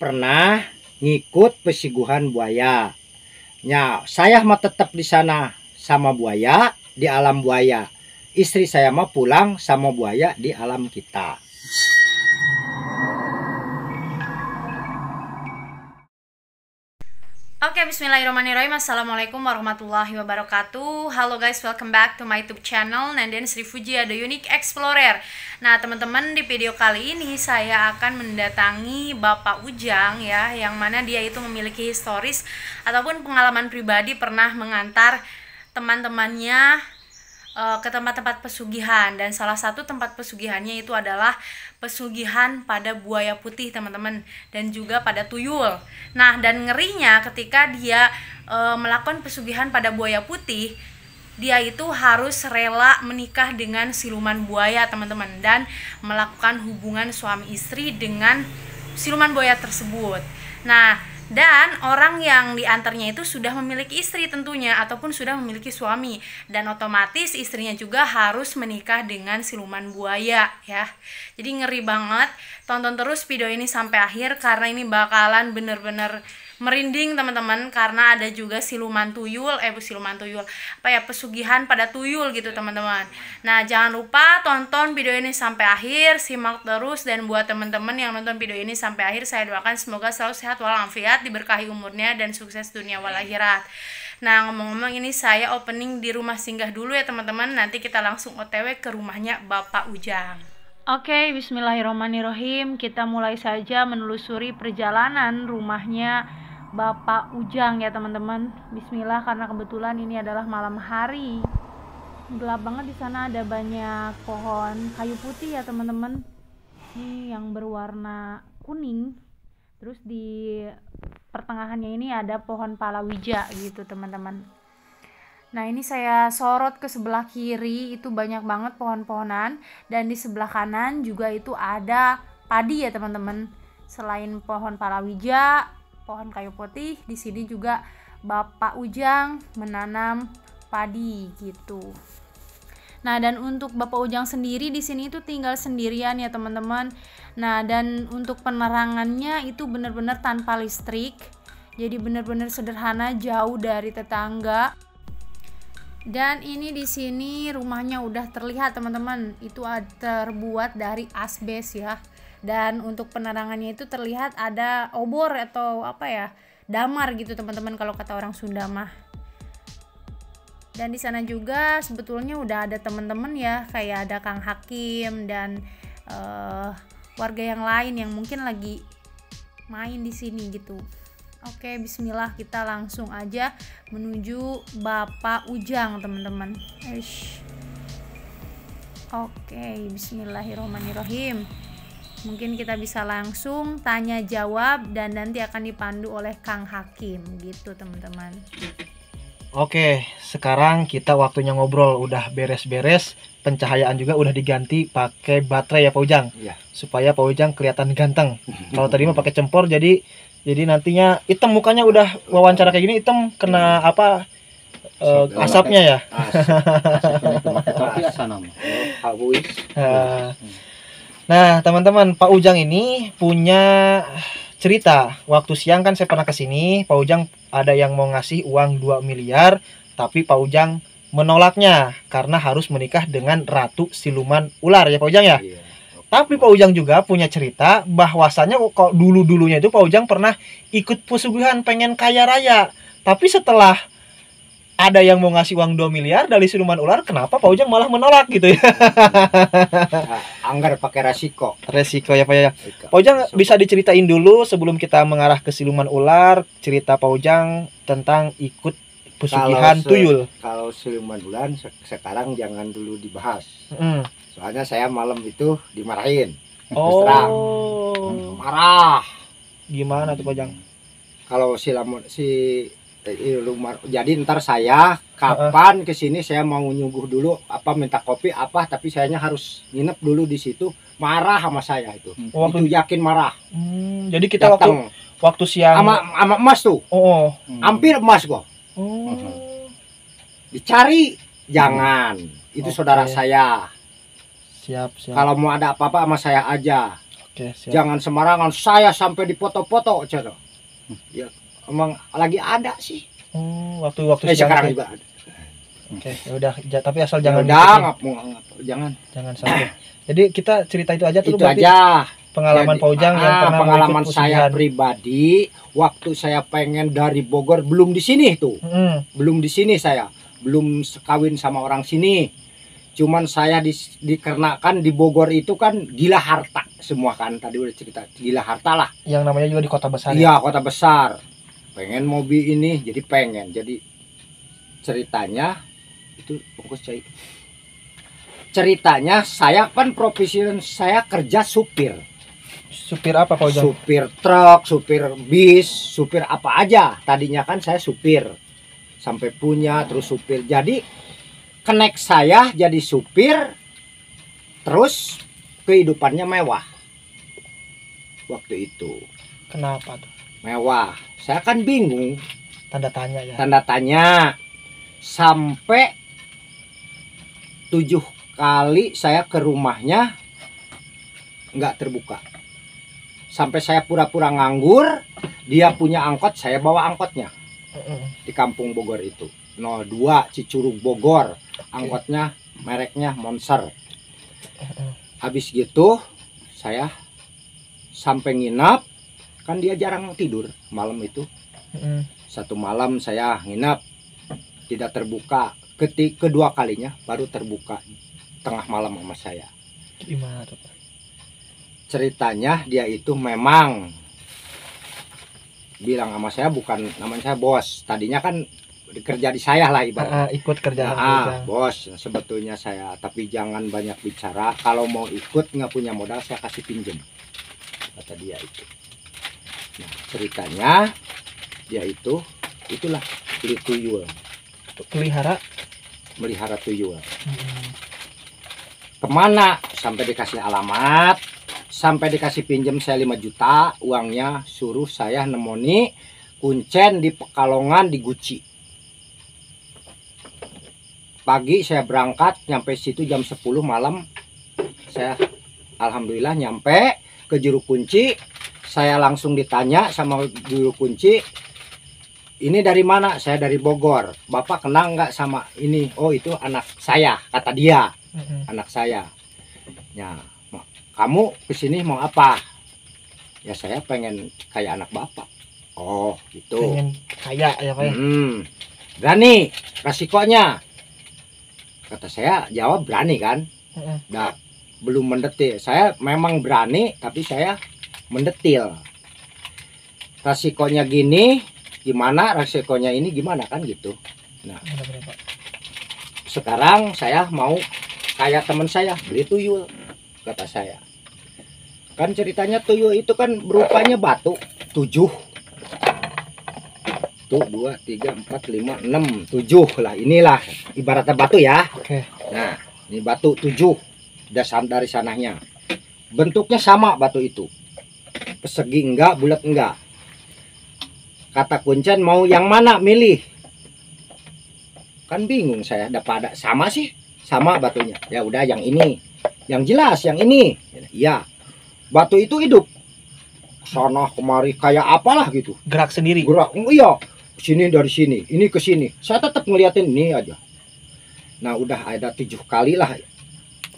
pernah ngikut pesiguhan buaya. Ya, saya mah tetap di sana sama buaya di alam buaya. Istri saya mah pulang sama buaya di alam kita. Oke, bismillahirrahmanirrahim. Assalamualaikum warahmatullahi wabarakatuh. Halo guys, welcome back to my YouTube channel Nandan Sri Fuji The Unique Explorer. Nah teman-teman, di video kali ini saya akan mendatangi Bapak Ujang ya, yang mana dia itu memiliki historis ataupun pengalaman pribadi pernah mengantar teman-temannya ke tempat-tempat pesugihan, dan salah satu tempat pesugihannya itu adalah pesugihan pada buaya putih teman-teman, dan juga pada tuyul. Nah, dan ngerinya ketika dia melakukan pesugihan pada buaya putih, dia itu harus rela menikah dengan siluman buaya teman-teman, dan melakukan hubungan suami istri dengan siluman buaya tersebut. Nah, dan orang yang diantarnya itu sudah memiliki istri tentunya, ataupun sudah memiliki suami, dan otomatis istrinya juga harus menikah dengan siluman buaya ya. Jadi ngeri banget. Tonton terus video ini sampai akhir karena ini bakalan bener-bener merinding teman-teman, karena ada juga siluman tuyul, pesugihan pada tuyul gitu teman-teman. Nah, jangan lupa tonton video ini sampai akhir, simak terus, dan buat teman-teman yang nonton video ini sampai akhir, saya doakan semoga selalu sehat walafiat, diberkahi umurnya, dan sukses dunia wal akhirat. Nah, ngomong-ngomong, ini saya opening di rumah singgah dulu ya teman-teman. Nanti kita langsung OTW ke rumahnya Bapak Ujang. Oke, bismillahirrahmanirrahim. Kita mulai saja menelusuri perjalanan rumahnya Bapak Ujang ya teman-teman. Bismillah, karena kebetulan ini adalah malam hari. Gelap banget di sana, ada banyak pohon kayu putih ya teman-teman. Ini yang berwarna kuning. Terus di pertengahannya ini ada pohon palawija gitu teman-teman. Nah, ini saya sorot ke sebelah kiri, itu banyak banget pohon-pohonan, dan di sebelah kanan juga itu ada padi ya teman-teman. Selain pohon palawija, pohon kayu putih, di sini juga Bapak Ujang menanam padi gitu. Nah, dan untuk Bapak Ujang sendiri di sini itu tinggal sendirian ya teman-teman. Nah, dan untuk penerangannya itu benar-benar tanpa listrik. Jadi benar-benar sederhana, jauh dari tetangga. Dan ini di sini rumahnya udah terlihat teman-teman, itu terbuat dari asbes ya. Dan untuk penerangannya itu terlihat ada obor atau apa ya, damar gitu teman-teman kalau kata orang Sunda mah. Dan di sana juga sebetulnya udah ada teman-teman ya, kayak ada Kang Hakim dan warga yang lain yang mungkin lagi main di sini gitu. Oke, bismillah, kita langsung aja menuju Bapak Ujang teman-teman. Oke, bismillahirrahmanirrahim. Mungkin kita bisa langsung tanya jawab dan nanti akan dipandu oleh Kang Hakim gitu teman-teman. Oke, sekarang kita waktunya ngobrol. Udah beres-beres, pencahayaan juga udah diganti pakai baterai ya Pak Ujang. Iya. Supaya Pak Ujang kelihatan ganteng. Kalau tadi mah pakai cempor, jadi nantinya hitam mukanya. Udah wawancara kayak gini hitam kena apa? Asapnya ya. Nah, teman-teman, Pak Ujang ini punya cerita. Waktu siang kan saya pernah kesini, Pak Ujang ada yang mau ngasih uang 2 miliar, tapi Pak Ujang menolaknya karena harus menikah dengan Ratu Siluman Ular ya Pak Ujang ya. Iya. Tapi Pak Ujang juga punya cerita bahwasannya kok dulu-dulunya itu Pak Ujang pernah ikut pesugihan pengen kaya raya. Tapi setelah ada yang mau ngasih uang 2 miliar dari siluman ular, kenapa Pak Ujang malah menolak gitu ya? Anggar pakai resiko. Resiko ya Pak ya. Pak Ujang bisa diceritain dulu sebelum kita mengarah ke siluman ular, cerita Pak Ujang tentang ikut pesugihan tuyul. Kalau siluman ular sekarang jangan dulu dibahas. Soalnya saya malam itu dimarahin. Oh. Marah. Gimana tuh Pak Ujang? Kalau jadi ntar saya kapan kesini saya mau nyungguh dulu apa minta kopi apa, tapi sayanya harus nginep dulu di situ. Marah sama saya itu. Itu yakin marah. Jadi kita waktu siang sama emas tuh. Hampir emas kok. Dicari jangan. Itu saudara saya. Siap. Kalau mau ada apa-apa sama saya aja. Oke, siap. Jangan sembarangan saya sampai dipoto-foto cara. Ya emang lagi ada sih. Waktu siang Sekarang itu. juga ada. Oke, ya udah, tapi asal Jangan jangan jangan. jangan sampai. Jadi kita cerita itu aja tuh Itu berarti aja pengalaman Pak Ujang yang pernah pengalaman mengikut saya pesugihan. pribadi waktu saya pengen dari Bogor, belum di sini tuh. Belum di sini saya. Belum kawin sama orang sini. Cuman saya dikarenakan di Bogor itu kan gila harta semua kan, tadi udah cerita gila harta lah. Yang namanya juga di kota besar. Iya, kota besar. Pengen mobil ini, jadi pengen. Jadi ceritanya itu fokus saya. Ceritanya saya kan profesi saya kerja supir. Supir apa Pak Ujang? Supir truk, supir bis, supir apa aja. Tadinya kan saya supir. Sampai punya terus supir. Jadi connect saya jadi supir. Terus kehidupannya mewah. Waktu itu. Kenapa tuh? Mewah. Saya kan bingung. Tanda tanya ya. Tanda tanya. Sampai 7 kali saya ke rumahnya nggak terbuka. Sampai saya pura-pura nganggur, dia punya angkot, saya bawa angkotnya di kampung Bogor itu. 02 Cicurug Bogor, angkotnya mereknya Monster. Habis gitu saya sampai nginap, kan dia jarang tidur malam itu. Satu malam saya nginap, tidak terbuka. Kedua kalinya baru terbuka tengah malam sama saya. Gimana tuh? Ceritanya dia itu memang bilang sama saya, bukan namanya saya bos. Tadinya kan kerja di saya lah ibaratnya. Ikut kerja sama bos sebetulnya saya, tapi jangan banyak bicara. Kalau mau ikut nggak punya modal saya kasih pinjem, kata dia itu. Nah, ceritanya dia itu itulah beli tuyul, melihara tuyul. Kemana sampai dikasih alamat, sampai dikasih pinjam saya 5 juta uangnya, suruh saya nemoni kuncen di Pekalongan di Guci. Pagi saya berangkat, nyampe situ jam 10 malam. Saya alhamdulillah nyampe ke juru kunci. Saya langsung ditanya sama juru kunci, ini dari mana? Saya dari Bogor. Bapak kenal nggak sama ini? Oh itu anak saya, kata dia. Anak saya. Ya, kamu kesini mau apa? Ya saya pengen kayak anak bapak. Oh gitu. Pengen kaya ya Pak. Berani resikonya? Kata saya jawab berani kan. Nah, belum mendetil. Saya memang berani tapi saya mendetil. Resikonya gini, gimana? Resikonya ini gimana kan gitu. Nah, sekarang saya mau kayak teman saya beli tuyul, kata saya. Kan ceritanya tuyul itu kan berupanya batu 7. Tuh 2, 3, 4, 5, 6, 7 lah. Inilah ibaratnya batu ya. Oke. Nah, ini batu 7. Dasar dari sananya. Bentuknya sama batu itu. Persegi enggak, bulat enggak. Kata kuncen mau yang mana milih? Kan bingung saya, ada sama sih. Sama batunya. Ya udah yang ini. Yang jelas yang ini. Iya. Batu itu hidup. Sana kemari kayak apalah gitu. Gerak sendiri. Gerak. Iya. Sini dari sini, ini ke sini. Saya tetap ngeliatin ini aja. Nah, udah ada 7 kali lah.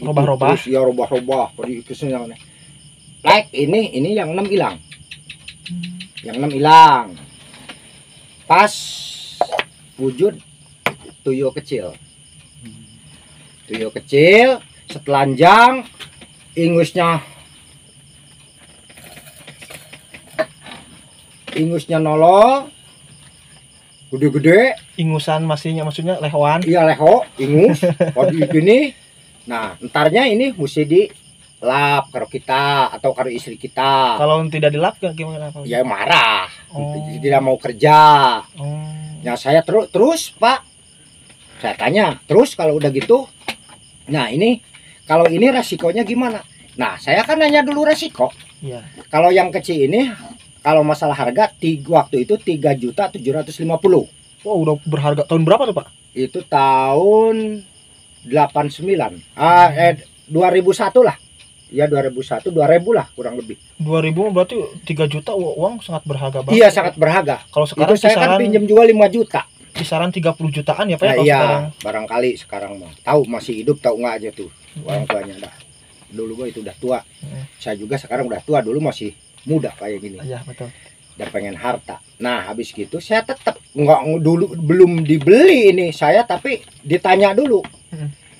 Robah-robah. Ya robah-robah. Like ini yang 6 hilang. Yang 6 hilang. Pas wujud tuyul kecil. Tuyul kecil, setelanjang, ingusnya nolol, gede-gede. Ingusan maksudnya lehoan. Iya leho, ingus. Kalau ini, nah entarnya ini mesti dilap karo kita atau karo istri kita. Kalau tidak dilap gimana Pak? Ya marah, tidak mau kerja. Ya saya terus Pak, saya tanya terus kalau udah gitu. Nah ini kalau ini resikonya gimana? Nah saya kan nanya dulu resiko. Iya. Kalau yang kecil ini, kalau masalah harga waktu itu 3.750.000. Wow, udah berharga. Tahun berapa tuh Pak? Itu tahun 89. 2001 lah. ya 2001 2000 lah kurang lebih. 2000 berarti 3 juta uang sangat berharga banget. Iya, sangat berharga. Kalau sekarang Itu saya kan pinjam juga 5 juta. Kisaran 30 jutaan ya Pak ya, Nah, kalau iya, sekarang. barangkali sekarang mah. Tahu masih hidup tahu nggak aja tuh orang tuanya dah. Dulu gua itu udah tua. Saya juga sekarang udah tua, dulu masih muda kayak gini. Iya, betul. Dan pengen harta. Nah, habis gitu saya tetap nggak dulu belum dibeli ini saya, tapi ditanya dulu.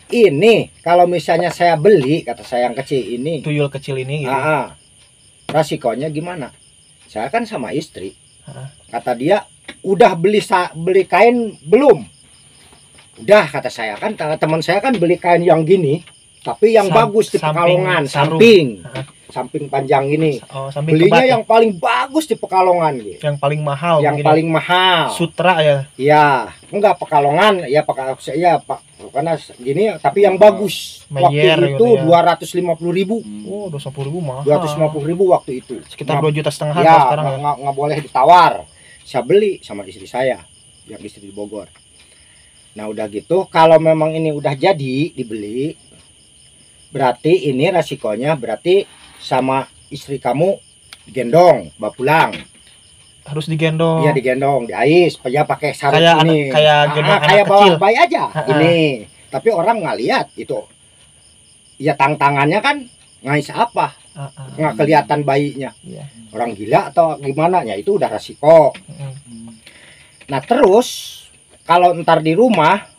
Ini kalau misalnya saya beli, kata saya yang kecil ini, Tuyul kecil ini gitu. resikonya gimana? Saya kan sama istri. Kata dia, udah beli kain belum? Udah, kata saya. Kan teman saya kan beli kain yang gini, tapi yang bagus di Pekalongan, samping panjang ini. Belinya yang paling bagus di Pekalongan gitu. Yang paling mahal. Yang paling mahal. Sutra ya. Iya, enggak Pekalongan, ya karena gini, tapi yang bagus. Meyer, waktu itu gitu ya. 250.000. Oh, 250.000 mahal. 250.000 waktu itu. Sekitar 2,5 juta ya, sekarang ya. Nggak boleh ditawar. Saya beli sama istri saya, yang istri di Bogor. Nah, udah gitu, kalau memang ini udah jadi dibeli, berarti ini resikonya berarti sama istri kamu digendong, bawa pulang. Harus digendong. Iya, digendong, diais, ya pakai sarung ini. Kayak gendong anak kayak bawa kecil. bayi aja. Ini. Tapi orang nggak lihat itu. Ya tangannya kan ngais apa? Nggak kelihatan bayinya. Iya. Orang gila atau gimana? Ya itu udah resiko. Nah, terus kalau ntar di rumah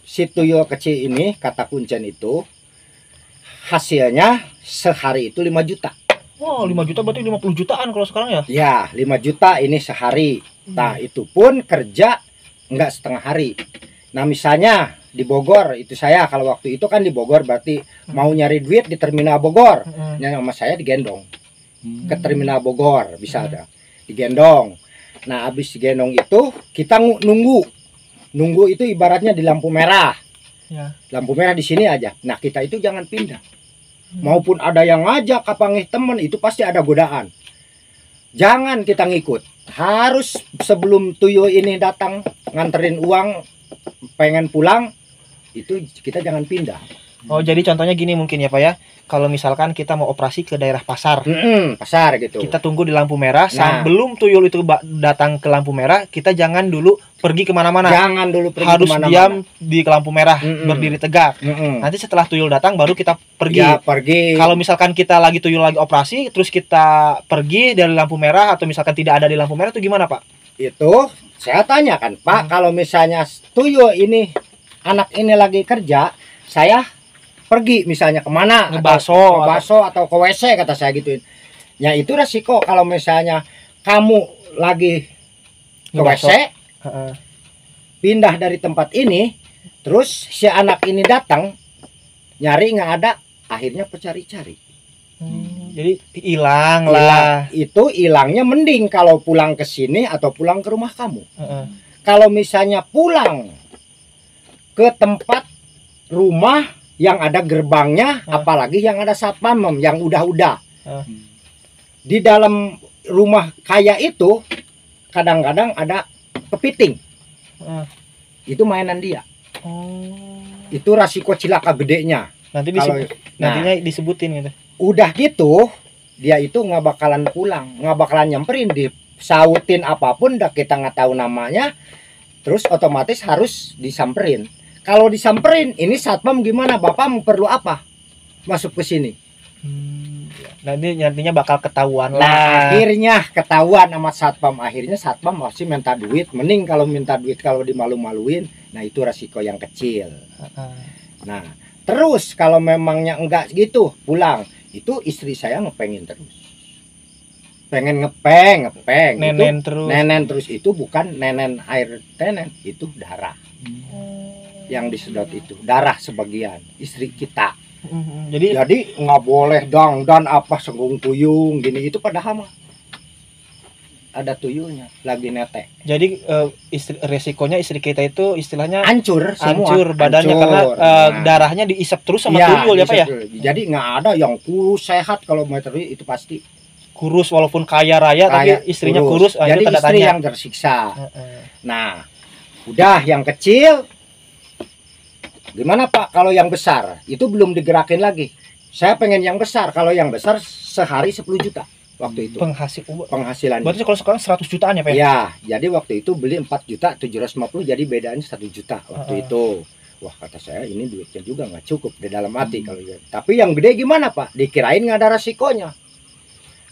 si tuyul kecil ini, kata kuncen itu, hasilnya sehari itu 5 juta. Oh, 5 juta berarti 50 jutaan kalau sekarang ya? Ya, 5 juta ini sehari. Nah, itu pun kerja enggak setengah hari. Nah, misalnya di Bogor, itu saya kalau waktu itu kan di Bogor berarti mau nyari duit di terminal Bogor. Nah, sama saya digendong ke terminal Bogor, bisa ada. Digendong. Nah, habis digendong itu kita nunggu. Nunggu itu ibaratnya di lampu merah. Ya. Lampu merah di sini aja. Nah, kita itu jangan pindah. Maupun ada yang ngajak kapangih temen, itu pasti ada godaan. Jangan kita ngikut. Harus sebelum tuyul ini datang nganterin uang, pengen pulang, itu kita jangan pindah. Oh, jadi contohnya gini mungkin ya Pak ya. Kalau misalkan kita mau operasi ke daerah pasar, pasar gitu. kita tunggu di lampu merah. Sebelum tuyul itu datang ke lampu merah, kita jangan dulu pergi kemana-mana. Jangan dulu pergi harus kemana-mana. Diam di lampu merah, berdiri tegak. Nanti setelah tuyul datang, baru kita pergi. Ya, pergi. Kalau misalkan kita lagi tuyul lagi operasi, terus kita pergi dari lampu merah, atau misalkan tidak ada di lampu merah, itu gimana Pak? Itu saya tanya kan Pak, kalau misalnya tuyul ini, anak ini lagi kerja, saya pergi misalnya kemana, ngebaso atau ke WC, kata saya gituin. Ya itu resiko kalau misalnya kamu lagi ke WC, pindah dari tempat ini, terus si anak ini datang nyari nggak ada, akhirnya pencari-cari. Jadi hilang lah. Itu hilangnya mending kalau pulang ke sini atau pulang ke rumah kamu. Kalau misalnya pulang ke tempat rumah yang ada gerbangnya, apalagi yang ada satpam yang udah. Di dalam rumah kaya itu kadang-kadang ada kepiting. Itu mainan dia. Itu resiko cilaka gedenya. Nantinya disebutin gitu. Udah gitu, dia itu nggak bakalan pulang, nggak bakalan nyamperin, disautin apapun, dah kita nggak tahu namanya, terus otomatis harus disamperin. Kalau disamperin, ini satpam gimana? Bapak mau perlu apa? Masuk ke sini. Nantinya bakal ketahuan lah. Nah, akhirnya ketahuan sama satpam. Akhirnya satpam masih minta duit. Mending kalau minta duit kalau dimalu-maluin. Nah, itu resiko yang kecil. Nah, terus kalau memangnya enggak gitu, pulang. Itu istri saya ngepengin terus. Pengen ngepeng. Nenen terus itu bukan nenen air tenen, itu darah. Yang disedot itu darah sebagian istri kita. Jadi nggak boleh dan apa senggung tuyung gini, itu padahal mah ada tuyulnya lagi netek. Jadi resikonya istri kita itu istilahnya hancur badannya, karena darahnya diisap terus sama tuyul ya Pak ya. Jadi nggak ada yang kurus sehat, kalau meter itu pasti kurus walaupun kaya raya tapi istrinya kurus. Jadi istri yang tersiksa. Nah, udah yang kecil gimana Pak? Kalau yang besar itu belum digerakin lagi. Saya pengen yang besar. Kalau yang besar sehari 10 juta waktu itu. Penghasilan. Berarti kalau sekarang 100 jutaan ya, Pak? Ya, jadi waktu itu beli 4 juta 750, jadi bedanya 1 juta waktu itu. Wah, kata saya ini duitnya juga nggak cukup di dalam hati kalau gitu. Tapi yang gede gimana, Pak? Dikirain nggak ada resikonya.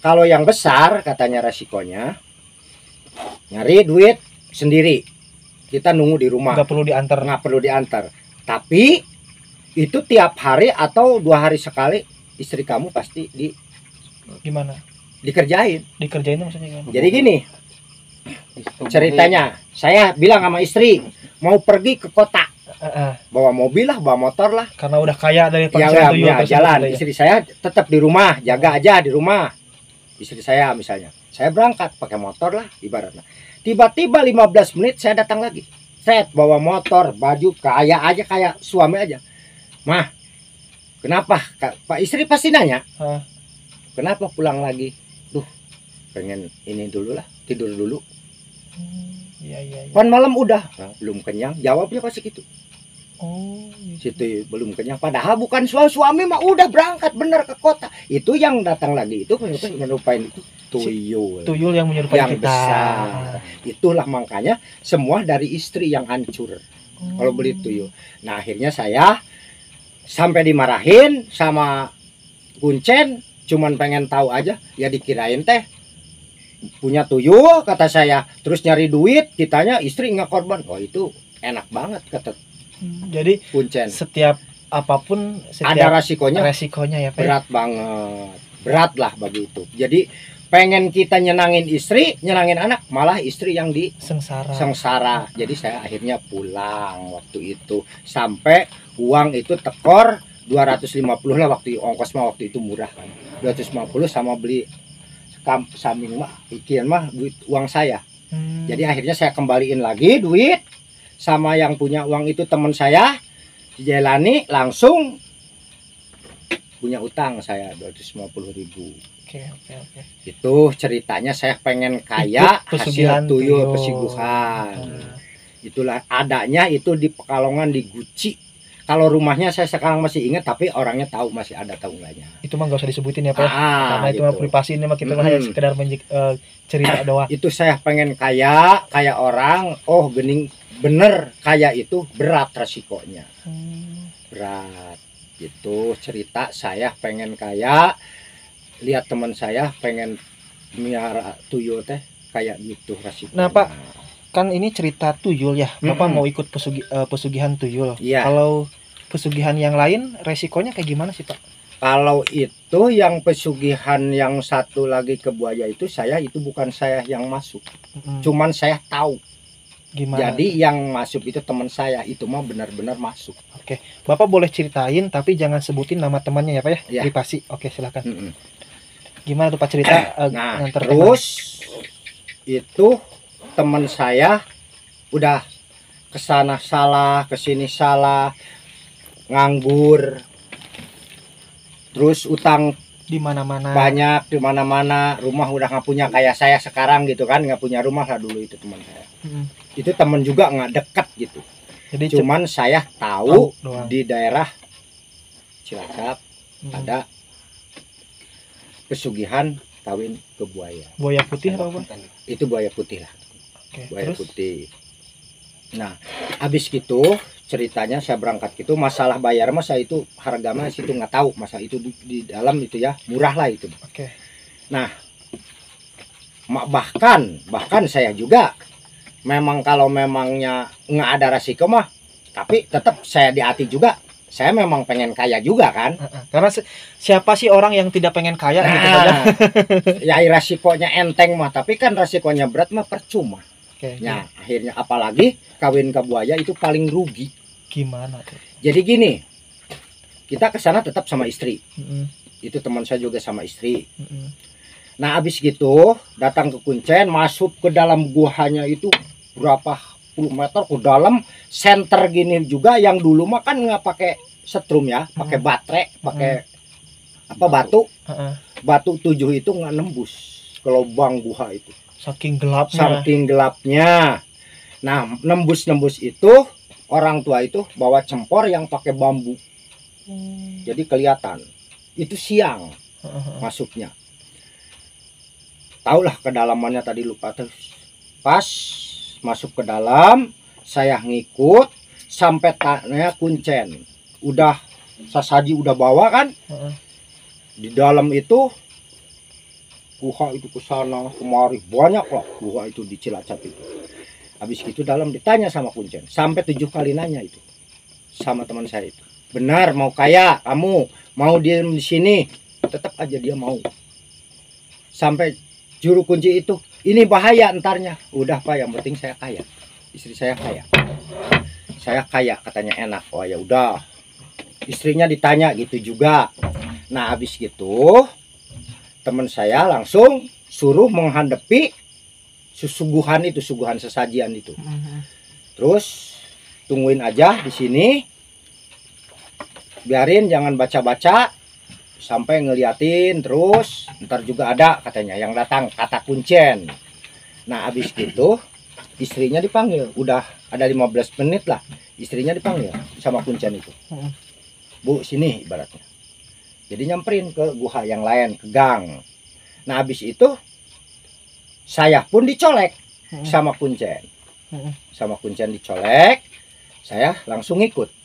Kalau yang besar katanya resikonya nyari duit sendiri. Kita nunggu di rumah. Nggak perlu diantar. Nggak perlu diantar. Tapi itu tiap hari atau 2 hari sekali istri kamu pasti Gimana? dikerjain. Dikerjain maksudnya gimana? Jadi gini ceritanya, saya bilang sama istri mau pergi ke kota. Bawa mobil lah, bawa motor lah. Karena udah kaya dari penghasilan tuyul jalan. Istri saya tetap di rumah, jaga aja di rumah. Istri saya misalnya, saya berangkat pakai motor lah ibaratnya. Tiba-tiba 15 menit saya datang lagi. Set bawa motor, baju kayak aja kayak suami aja. Mah, kenapa? Pak istri pasti nanya. Kenapa pulang lagi? Duh, pengen ini dulu lah, tidur dulu. Iya. Kan malam udah, nah, belum kenyang. Jawabnya pasti gitu. Oh, situ belum kenyang. Padahal bukan suami mah udah berangkat bener ke kota. Itu yang datang lagi itu menyerupain itu tuyul. Tuyul yang menyerupai yang kita. Besar. Itulah makanya semua dari istri yang hancur. Kalau beli tuyul. Nah akhirnya saya sampai dimarahin sama Kuncen. Cuman pengen tahu aja. Ya dikirain teh punya tuyul kata saya. Terus nyari duit. Kitanya istri nggak korban. Oh itu enak banget kata. Jadi Kuncen. setiap apapun ada resikonya ya Pak. Berat banget, berat lah bagi itu. Jadi pengen kita nyenangin istri, nyenangin anak, malah istri yang di sengsara. Jadi saya akhirnya pulang waktu itu sampai uang itu tekor 250 lah waktu ongkos mah waktu itu murah kan. 250 sama beli samping mah ikian mah duit uang saya. Jadi akhirnya saya kembaliin lagi duit sama yang punya uang itu teman saya dijalani langsung punya utang saya 250.000. Oke. Itu ceritanya saya pengen kaya hasil tuyul pesiguhan. Itulah adanya itu di Pekalongan di Guci. Kalau rumahnya saya sekarang masih ingat tapi orangnya tahu masih ada tahu enggaknya. Itu mah nggak usah disebutin ya Pak. Karena gitu. itu mah privasi ini mah kita hanya sekedar cerita doang. Itu saya pengen kaya orang. Oh gening bener kaya itu berat resikonya. Berat itu cerita saya pengen kaya, lihat teman saya pengen miara tuyul teh kayak gitu resikonya. Nah Pak, kan ini cerita tuyul ya. Bapak mau ikut pesugihan tuyul. Iya. Kalau pesugihan yang lain resikonya kayak gimana sih Pak? Kalau itu yang pesugihan yang satu lagi ke buaya itu bukan saya yang masuk. Cuman saya tahu. Gimana? Jadi yang masuk itu teman saya, itu mah benar-benar masuk. Oke, Bapak boleh ceritain tapi jangan sebutin nama temannya ya Pak ya? Ya. Privasi. Oke, silakan. Gimana tuh Pak cerita? Nah, terus itu teman saya udah kesana salah, kesini salah, nganggur, terus utang di mana-mana banyak, di mana-mana, rumah udah nggak punya kayak saya sekarang gitu kan, nggak punya rumah lah dulu itu teman saya. Itu teman juga nggak dekat gitu. Jadi cuman saya tahu di daerah Cilacap ada pesugihan kawin ke buaya. Buaya putih apa Pak? Itu buaya putih lah. Buaya terus? Putih. Nah, habis gitu ceritanya saya berangkat gitu, masalah bayar mah saya itu harga mah situ nggak tahu, masa itu di dalam itu ya murah lah itu. Nah, bahkan saya juga memang kalau memangnya nggak ada resiko mah, tapi tetap saya di hati juga saya memang pengen kaya juga kan. Karena siapa sih orang yang tidak pengen kaya gitu aja. Ya resikonya enteng mah, tapi kan resikonya berat mah percuma. Nah, akhirnya apalagi kawin ke buaya itu paling rugi. Gimana tuh? Jadi gini, kita ke sana tetap sama istri. Itu teman saya juga sama istri. Nah, habis gitu datang ke Kuncen, masuk ke dalam guanya itu berapa puluh meter ke dalam, senter gini juga yang dulu mah kan nggak pakai setrum ya, pakai baterai, pakai apa batu. Batu 7 itu nggak nembus ke lubang gua itu. Saking gelapnya. Nah, nembus itu orang tua itu bawa cempor yang pakai bambu. Jadi kelihatan itu siang masuknya. Taulah kedalamannya tadi lupa terus. Pas masuk ke dalam, saya ngikut sampai tanahnya kuncen. Udah sasaji udah bawa kan? Di dalam itu guha itu ke sana kemari banyak lah guha itu di Cilacap itu. Habis itu dalam ditanya sama kuncen sampai 7 kali nanya itu sama teman saya itu. Benar mau kaya kamu, mau diem di sini, tetap aja dia mau. Sampai juru kunci itu, ini bahaya entarnya. Udah Pak, yang penting saya kaya. Istri saya kaya. Saya kaya katanya enak. Oh ya udah. Istrinya ditanya gitu juga. Nah, habis gitu teman saya langsung suruh menghadapi suguhan itu, suguhan sesajian itu. Terus tungguin aja di sini. Biarin jangan baca-baca sampai ngeliatin terus. Ntar juga ada katanya yang datang kata kuncen. Nah, habis gitu istrinya dipanggil. Udah ada 15 menit lah. Istrinya dipanggil sama kuncen itu. Bu, sini ibaratnya. Jadi nyamperin ke guha yang lain, ke gang. Nah, habis itu saya pun dicolek sama kuncen. Sama kuncen dicolek, saya langsung ikut.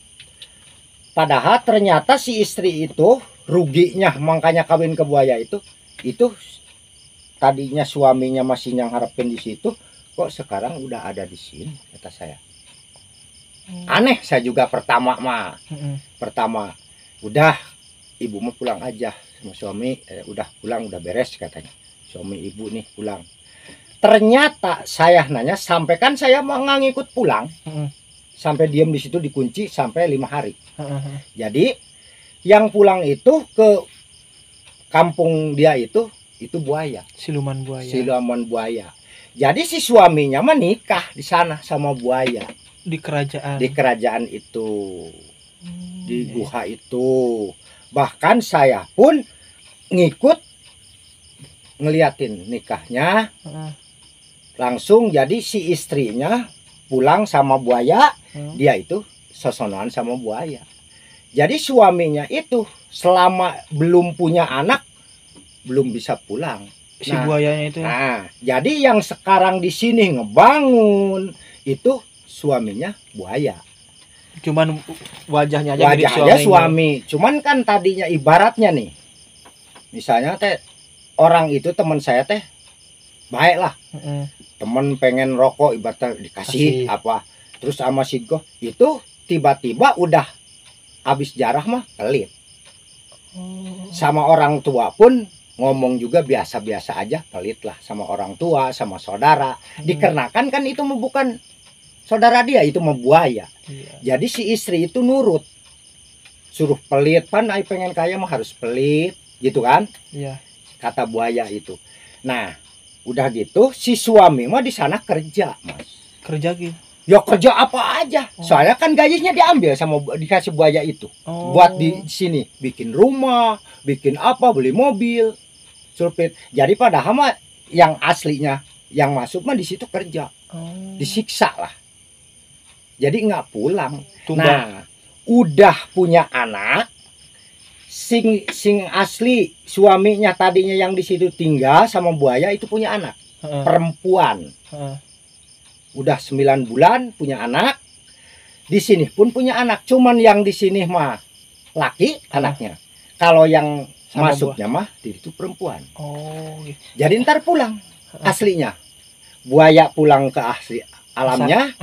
Padahal ternyata si istri itu ruginya makanya kawin ke buaya itu tadinya suaminya masih yang harapin di situ, kok sekarang udah ada di sini kata saya. Aneh saya juga pertama mah. Pertama, udah ibu mau pulang aja sama suami, udah pulang udah beres katanya. Suami ibu nih pulang. Ternyata saya nanya sampai kan saya mau ngikut pulang. Sampai diem di situ dikunci sampai 5 hari. Jadi yang pulang itu ke kampung dia itu buaya. Siluman buaya. Siluman buaya. Jadi si suaminya menikah di sana sama buaya. Di kerajaan. Di kerajaan itu. Di guha itu. Bahkan saya pun ngikut ngeliatin nikahnya. Langsung jadi si istrinya pulang sama buaya. Dia itu sosonan sama buaya. Jadi suaminya itu selama belum punya anak belum bisa pulang. Si buayanya itu. Nah, jadi yang sekarang di sini ngebangun itu suaminya buaya. Cuman wajahnya aja mirip Wajahnya suami. Cuman kan tadinya ibaratnya nih. Misalnya teh orang itu teman saya teh baik lah. Temen pengen rokok ibaratnya dikasih apa. Terus sama si Goh itu tiba-tiba udah habis jarah mah pelit. Sama orang tua pun ngomong juga biasa-biasa aja, pelit lah sama orang tua, sama saudara. Dikarenakan kan itu bukan saudara dia, itu mah buaya. Jadi si istri itu nurut. Suruh pelit, pan ai pengen kaya mah harus pelit, gitu kan? Kata buaya itu. Nah, udah gitu si suami mah di sana kerja, Mas. Kerja gitu. Ya kerja apa aja. Soalnya kan gajinya diambil sama dikasih buaya itu. Buat di sini bikin rumah, bikin apa, beli mobil, surpit. Jadi padahal mah yang aslinya yang masuk mah di situ kerja. Disiksa lah. Jadi nggak pulang. Nah, udah punya anak. Sing asli suaminya tadinya yang di situ tinggal sama buaya itu punya anak. Perempuan. Udah 9 bulan punya anak. Di sini pun punya anak. Cuman yang di sini mah laki anaknya. Kalau yang sama masuknya mah itu perempuan. Gitu. Jadi ntar pulang aslinya. Buaya pulang ke asli alamnya.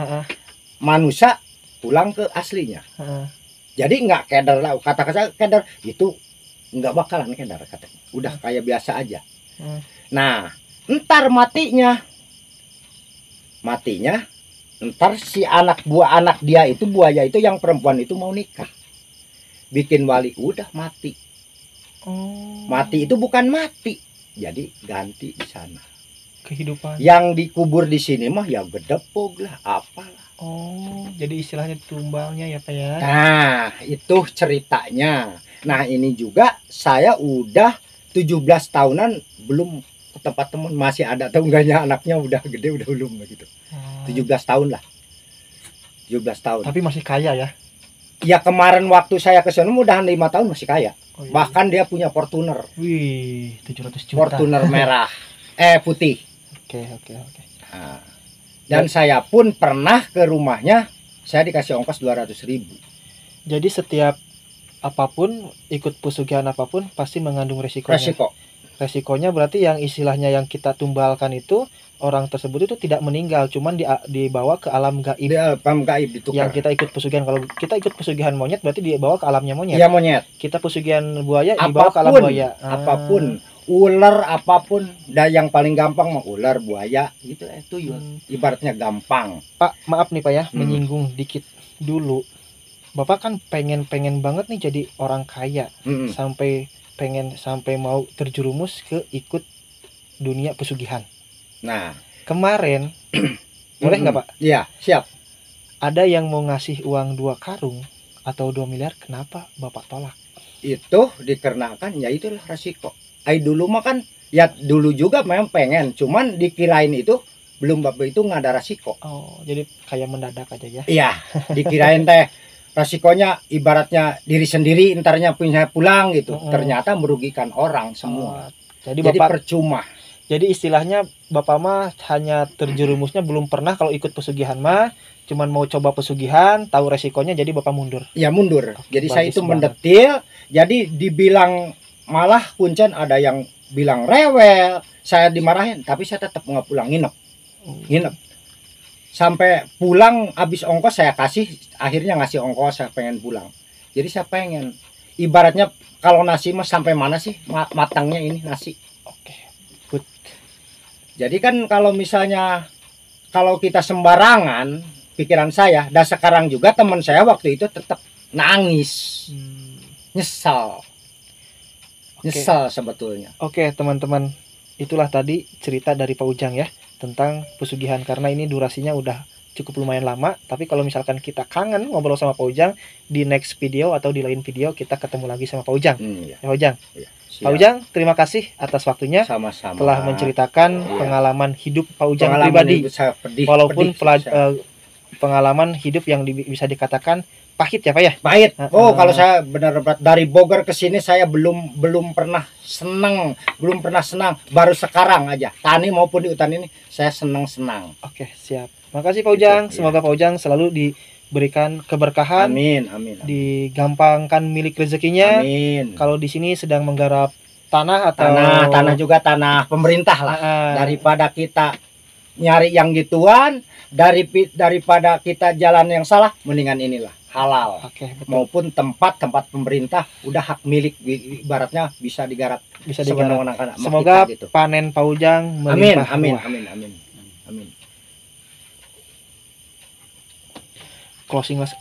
Manusia pulang ke aslinya. Jadi nggak keder lah. Kata-kata keder itu nggak bakalan keder katanya. Udah kayak biasa aja. Nah, ntar matinya ntar si anak dia itu buaya itu yang perempuan itu mau nikah, bikin wali udah mati. Mati itu bukan mati, jadi ganti di sana kehidupan. Yang dikubur di sini mah ya gedepog lah apalah. Jadi istilahnya tumbalnya ya Pak ya. Nah itu ceritanya. Nah ini juga saya udah 17 tahunan belum ke tempat teman, masih ada atau enggaknya anaknya udah gede udah belum begitu. 17 tahun lah. 17 tahun. Tapi masih kaya ya. Ya kemarin waktu saya ke sana mudahan 5 tahun masih kaya. Oh, iya. Bahkan dia punya Fortuner. Wih, 700 juta. Fortuner merah. Putih. Oke, oke, oke. Nah, dan saya pun pernah ke rumahnya, saya dikasih ongkos 200.000. Jadi setiap apapun, ikut pesugihan apapun pasti mengandung resikonya. Resikonya berarti yang istilahnya yang kita tumbalkan itu, orang tersebut itu tidak meninggal, cuman dibawa ke alam gaib. Di alam gaib ditukar. Yang kita ikut pesugihan, kalau kita ikut pesugihan monyet berarti dibawa ke alamnya monyet. Iya, monyet. Kita pesugihan buaya dibawa ke alam buaya. Apapun, ular apapun, dan yang paling gampang mah ular, buaya gitu itu ibaratnya gampang. Pak, maaf nih Pak ya, menyinggung dikit dulu. Bapak kan pengen banget nih jadi orang kaya, sampai mau terjerumus ke ikut dunia pesugihan. Nah, kemarin boleh nggak Pak? Iya, siap. Ada yang mau ngasih uang 2 karung atau 2 miliar, kenapa Bapak tolak? Itu dikarenakan ya itulah resiko. Dulu mah kan ya dulu juga memang pengen, cuman dikirain itu belum Bapak itu nggak ada resiko. Oh, jadi kayak mendadak aja ya? Iya, dikirain teh resikonya ibaratnya diri sendiri entarnya punya pulang gitu. Ternyata merugikan orang semua. Jadi Bapak percuma. Jadi istilahnya Bapak mah hanya terjerumusnya belum pernah kalau ikut pesugihan mah, cuman mau coba pesugihan, tahu resikonya jadi Bapak mundur. Ya mundur. Jadi saya itu mendetil, jadi dibilang malah kuncen ada yang bilang rewel, saya dimarahin, tapi saya tetap nggak pulang, nginep. Sampai pulang habis ongkos saya kasih, akhirnya ngasih ongkos, saya pengen pulang. Jadi saya pengen, ibaratnya kalau nasi mah sampai mana sih matangnya ini nasi. Oke, good. Jadi kan kalau misalnya kalau kita sembarangan, pikiran saya, dan sekarang juga teman saya waktu itu tetap nangis, nyesal sebetulnya. Oke, teman-teman, itulah tadi cerita dari Pak Ujang ya tentang pesugihan, karena ini durasinya udah cukup lumayan lama. Tapi kalau misalkan kita kangen ngobrol sama Pak Ujang, di next video atau di lain video kita ketemu lagi sama Pak Ujang. Ya Pak Ujang. Pak Ujang, terima kasih atas waktunya. Sama-sama. Telah menceritakan pengalaman hidup Pak Ujang pribadi. Walaupun pengalaman hidup yang bisa dikatakan pahit ya Pak ya? Pahit. Kalau saya benar-benar dari Bogor ke sini saya belum pernah senang, baru sekarang aja. Tani maupun di hutan ini saya senang. Oke, siap. Makasih Pak Ujang. Semoga Pak Ujang selalu diberikan keberkahan. Amin. Digampangkan milik rezekinya. Amin. Kalau di sini sedang menggarap tanah atau tanah juga tanah pemerintah lah. Daripada kita nyari yang gituan, daripada kita jalan yang salah, mendingan inilah halal. Oke, betul. Maupun tempat pemerintah udah hak milik, ibaratnya bisa digarap. Semoga gitu. Panen Pak Ujang melimpah. Amin. Closing mas.